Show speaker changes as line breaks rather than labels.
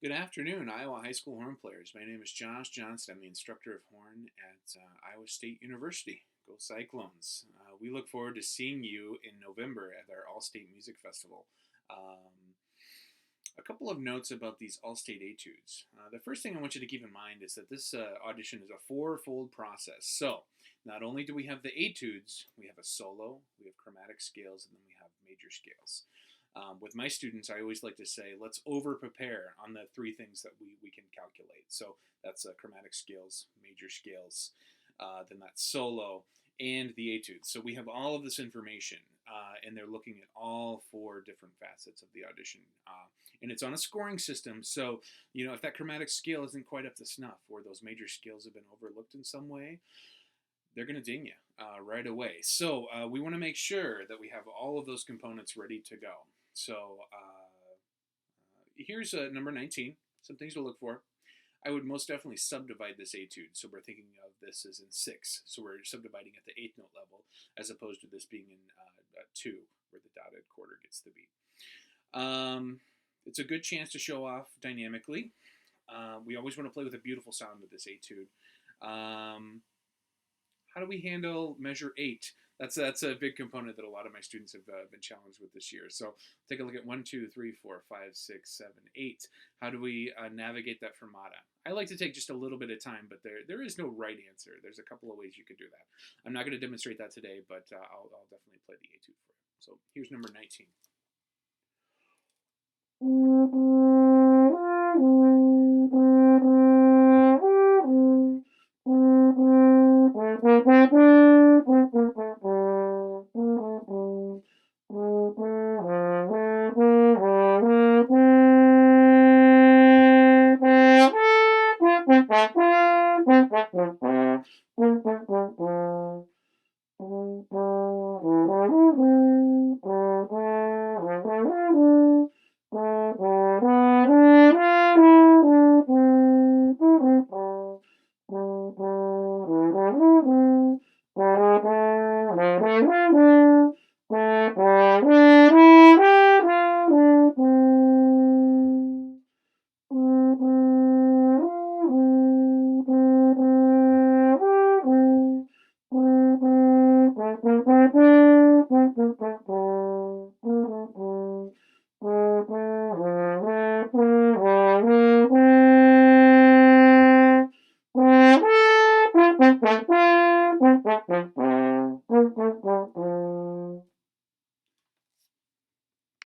Good afternoon, Iowa High School horn players. My name is Josh Johnston. I'm the instructor of horn at Iowa State University. Go Cyclones. We look forward to seeing you in November at our All-State Music Festival. A couple of notes about these All-State Etudes. The first thing I want you to keep in mind is that this audition is a four-fold process. So, not only do we have the Etudes, we have a solo, we have chromatic scales, and then we have major scales. With my students, I always like to say, let's over-prepare on the three things that we can calculate. So that's chromatic scales, major scales, then that's solo, and the etudes. So we have all of this information, and they're looking at all four different facets of the audition. And it's on a scoring system, so if that chromatic scale isn't quite up to snuff, or those major scales have been overlooked in some way, they're going to ding you right away. So we want to make sure that we have all of those components ready to go. So here's number 19, some things to look for. I would most definitely subdivide this etude. So we're thinking of this as in 6. So we're subdividing at the 8th note level as opposed to this being in 2, where the dotted quarter gets the beat. It's a good chance to show off dynamically. We always want to play with a beautiful sound with this etude. How do we handle measure 8? That's a big component that a lot of my students have been challenged with this year. So take a look at 1, 2, 3, 4, 5, 6, 7, 8. How do we navigate that fermata? I like to take just a little bit of time, but there is no right answer. There's a couple of ways you could do that. I'm not going to demonstrate that today, but I'll definitely play the etude for you. So here's number 19.